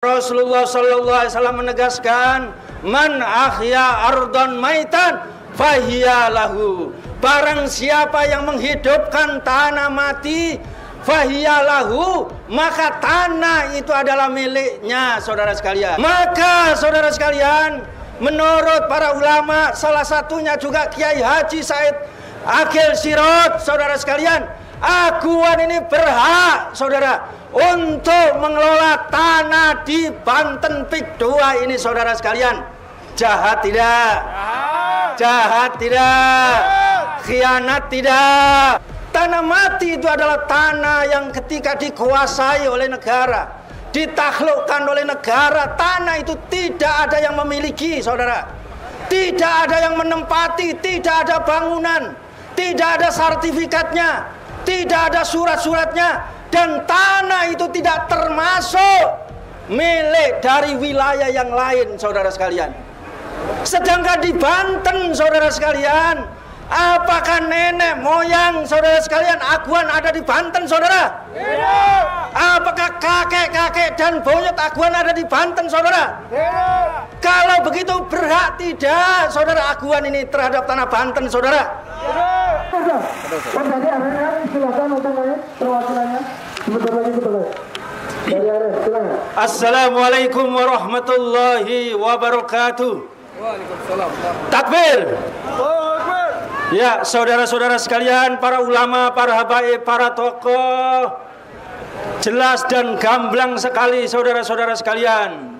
Rasulullah sallallahu alaihi wasallam menegaskan, man ahya ardon maitan fahiya lahu. Barang siapa yang menghidupkan tanah mati, fahiya lahu, maka tanah itu adalah miliknya, saudara sekalian. Maka saudara sekalian, menurut para ulama, salah satunya juga Kiai Haji Said Akil Sirot, saudara sekalian, Aguan ini berhak, saudara, untuk mengelola tanah di Banten Pik 2 ini, saudara sekalian. Jahat tidak? Jahat tidak? Khianat tidak? Tanah mati itu adalah tanah yang ketika dikuasai oleh negara, ditaklukkan oleh negara, tanah itu tidak ada yang memiliki, saudara. Tidak ada yang menempati, tidak ada bangunan, tidak ada sertifikatnya, tidak ada surat-suratnya, dan tanah itu tidak termasuk milik dari wilayah yang lain, saudara sekalian. Sedangkan di Banten, saudara sekalian, apakah nenek moyang saudara sekalian Aguan ada di Banten, saudara? Tidak. Apakah kakek-kakek dan buyut Aguan ada di Banten, saudara? Tidak. Kalau begitu berhak tidak saudara Aguan ini terhadap tanah Banten, saudara? Tidak. Tadi arahnya silakan untuk naik perwakilannya. Sebentar lagi betul. Dari arah silakan. Assalamualaikum warahmatullahi wabarakatuh. Waalaikumsalam. Takbir. Ya, saudara-saudara sekalian, para ulama, para habaib, para tokoh, jelas dan gamblang sekali, saudara-saudara sekalian.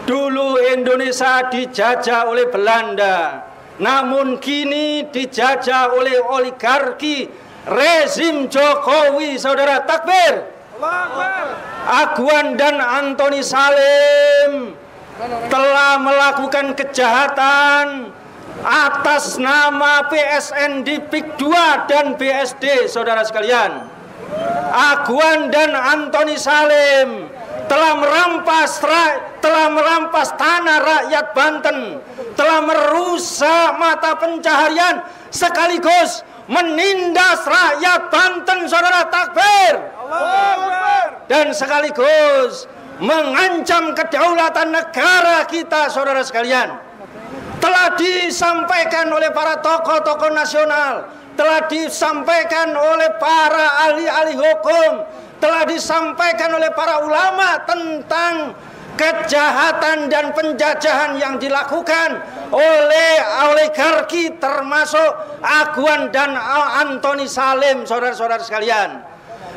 Dulu Indonesia dijajah oleh Belanda, namun kini dijajah oleh oligarki rezim Jokowi, saudara. Takbir. Aguan dan Antoni Salim telah melakukan kejahatan atas nama PSN di Pik 2 dan BSD, saudara sekalian. Aguan dan Antoni Salim telah merampas tanah rakyat Banten, telah merusak mata pencaharian sekaligus menindas rakyat Banten, saudara. Takbir. Dan sekaligus mengancam kedaulatan negara kita, saudara sekalian. Telah disampaikan oleh para tokoh-tokoh nasional, telah disampaikan oleh para ahli-ahli hukum, telah disampaikan oleh para ulama tentang kejahatan dan penjajahan yang dilakukan oleh oligarki termasuk Aguan dan Antoni Salim, saudara-saudara sekalian.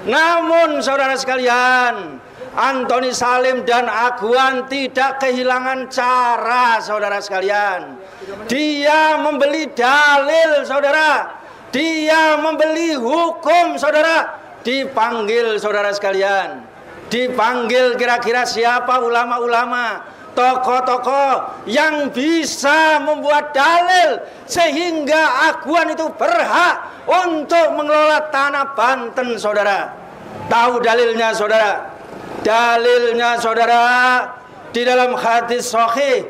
Namun saudara sekalian, Antoni Salim dan Aguan tidak kehilangan cara, saudara sekalian. Dia membeli dalil, saudara. Dia membeli hukum, saudara. Dipanggil, saudara sekalian. Dipanggil kira-kira siapa ulama-ulama, tokoh-tokoh yang bisa membuat dalil sehingga Aguan itu berhak untuk mengelola tanah Banten, saudara. Tahu dalilnya, saudara? Dalilnya, saudara, di dalam hadis sahih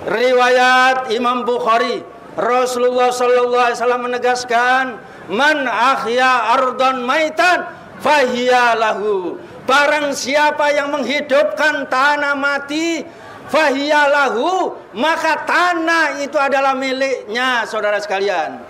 riwayat Imam Bukhari, Rasulullah sallallahu alaihi wasallam menegaskan, man ahya ardon maitan fahiya lahu. Barang siapa yang menghidupkan tanah mati, fahiya lahu, maka tanah itu adalah miliknya, saudara sekalian.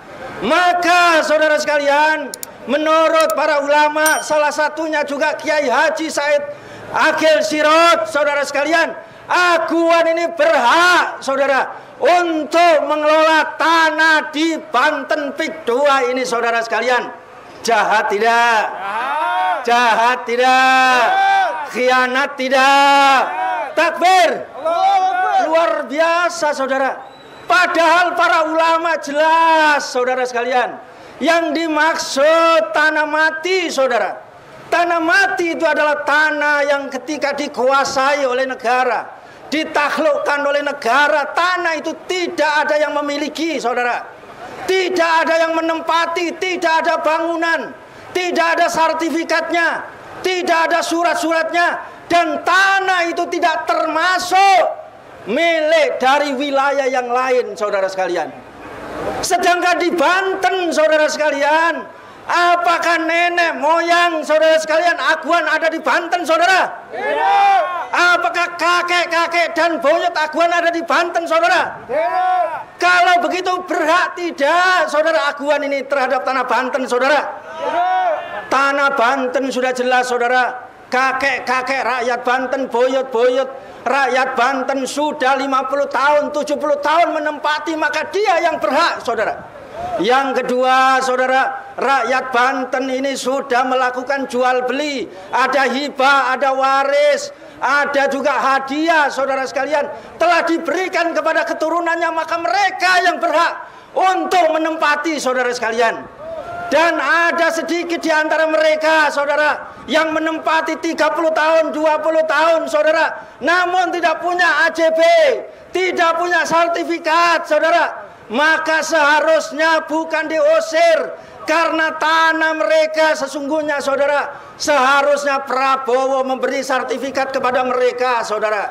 Maka saudara sekalian, menurut para ulama, salah satunya juga Kiai Haji Said Akil Sirot, saudara sekalian, Aguan ini berhak, saudara, untuk mengelola tanah di Banten Pik 2 ini, saudara sekalian. Jahat tidak? Jahat tidak? Khianat tidak? Takbir. Luar biasa, saudara. Padahal para ulama jelas, saudara sekalian, yang dimaksud tanah mati, saudara. Tanah mati itu adalah tanah yang ketika dikuasai oleh negara, ditaklukkan oleh negara, tanah itu tidak ada yang memiliki, saudara. Tidak ada yang menempati, tidak ada bangunan, tidak ada sertifikatnya, tidak ada surat-suratnya, dan tanah itu tidak termasuk milik dari wilayah yang lain, saudara sekalian. Sedangkan di Banten, saudara sekalian, Apakah nenek moyang saudara sekalian Aguan ada di Banten, saudara? Tidak. Apakah kakek-kakek dan buyut Aguan ada di Banten, saudara? Tidak. Kalau begitu berhak tidak saudara Aguan ini terhadap tanah Banten, saudara? Tidak. Tanah Banten sudah jelas, saudara. Kakek-kakek rakyat Banten, buyut-buyut rakyat Banten sudah 50 tahun, 70 tahun menempati, maka dia yang berhak, saudara. Yang kedua, saudara, rakyat Banten ini sudah melakukan jual beli, ada hibah, ada waris, ada juga hadiah, saudara sekalian, telah diberikan kepada keturunannya, maka mereka yang berhak untuk menempati, saudara sekalian. Dan ada sedikit di antara mereka, saudara, yang menempati 30 tahun, 20 tahun, saudara, namun tidak punya AJB, tidak punya sertifikat, saudara. Maka seharusnya bukan diusir, karena tanah mereka sesungguhnya, saudara, seharusnya Prabowo memberi sertifikat kepada mereka, saudara.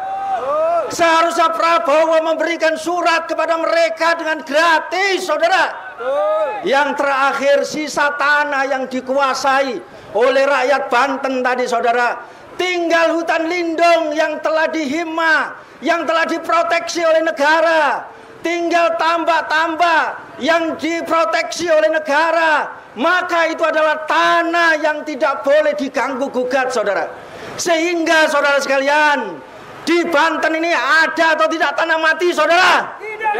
Seharusnya Prabowo memberikan surat kepada mereka dengan gratis, saudara. Yang terakhir, sisa tanah yang dikuasai oleh rakyat Banten tadi, saudara, tinggal hutan lindung yang telah dihima, yang telah diproteksi oleh negara, tinggal tambak-tambak yang diproteksi oleh negara. Maka itu adalah tanah yang tidak boleh diganggu gugat, saudara. Sehingga saudara sekalian, di Banten ini ada atau tidak tanah mati, saudara? Tidak.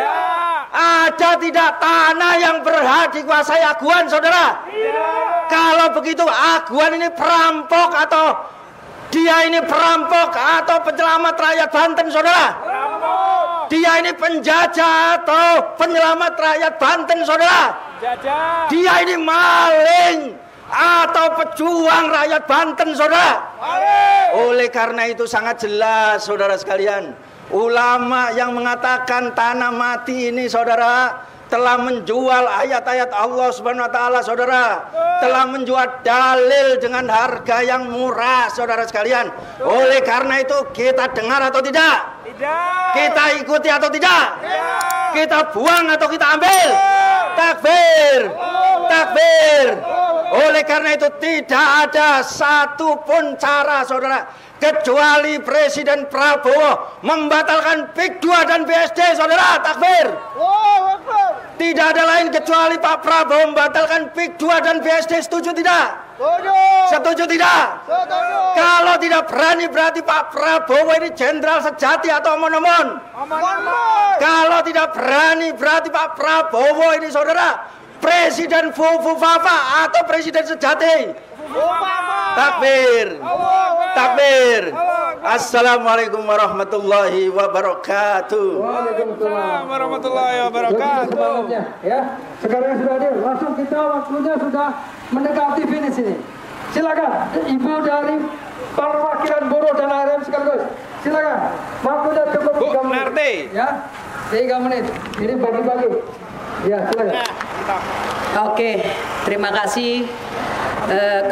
Ada tidak tanah yang berhak dikuasai Aguan, saudara? Tidak. Kalau begitu Aguan ini perampok atau dia ini perampok atau penyelamat rakyat Banten, saudara? Perampok. Dia ini penjajah atau penyelamat rakyat Banten, saudara? Penjajah. Dia ini maling atau pejuang rakyat Banten, saudara? Oleh karena itu sangat jelas, saudara sekalian, ulama yang mengatakan tanah mati ini, saudara, telah menjual ayat-ayat Allah Subhanahu wa taala, saudara. Telah menjual dalil dengan harga yang murah, saudara sekalian. Oleh karena itu kita dengar atau tidak? Tidak. Kita ikuti atau tidak? Tidak. Kita buang atau kita ambil? Takbir. Takbir. Oleh karena itu tidak ada satupun cara, saudara, kecuali Presiden Prabowo membatalkan PIK 2 dan BSD, saudara. Takbir. Tidak ada lain kecuali Pak Prabowo membatalkan PIK 2 dan BSD. Setuju tidak? Setuju. Setuju tidak? Setuju. Kalau tidak berani berarti Pak Prabowo ini jenderal sejati atau omon-omon? Omon-omon. Kalau tidak berani berarti Pak Prabowo ini, saudara, Presiden Fufafa atau Presiden sejati? Takbir. Takbir. Assalamualaikum warahmatullahi wabarakatuh. Waalaikumsalam warahmatullahi wabarakatuh. Ya, sekarang sudah hadir. Langsung kita waktunya sudah mendekati finish ini. Silakan Ibu dari perwakilan buruh dan ARM sekaligus. Silakan. Waktunya cukup 3 menit. Ya, 3 menit. Ini bagi-bagi. Ya, silakan. Oke, terima kasih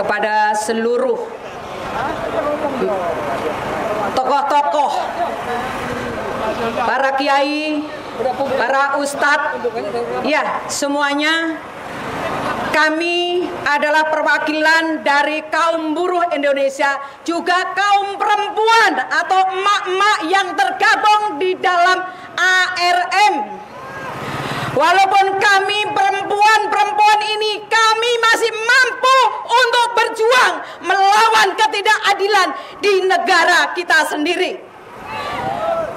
kepada seluruh tokoh-tokoh, para kiai, para ustadz, ya semuanya. Kami adalah perwakilan dari kaum buruh Indonesia, juga kaum perempuan atau emak-emak yang tergabung di dalam ARM. Walaupun kami perempuan-perempuan ini, kami masih mampu untuk berjuang melawan ketidakadilan di negara kita sendiri.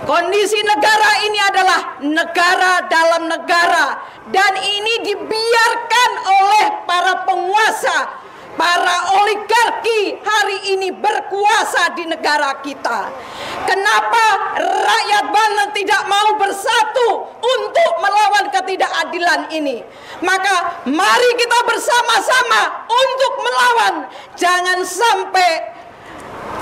Kondisi negara ini adalah negara dalam negara, dan ini dibiarkan oleh para penguasa. Para oligarki hari ini berkuasa di negara kita. Kenapa rakyat Banten tidak mau bersatu untuk melawan ketidakadilan ini? Maka mari kita bersama-sama untuk melawan. Jangan sampai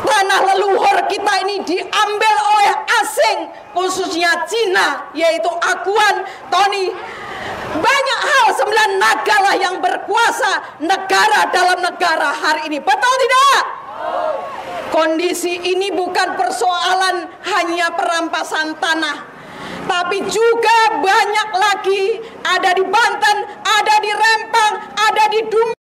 tanah leluhur kita ini diambil oleh asing, khususnya Cina, yaitu Aguan, Tony. Banyak hal, 9 naga yang berkuasa negara dalam negara hari ini. Betul tidak? Kondisi ini bukan persoalan hanya perampasan tanah, tapi juga banyak lagi ada di Banten, ada di Rempang, ada di Dumai.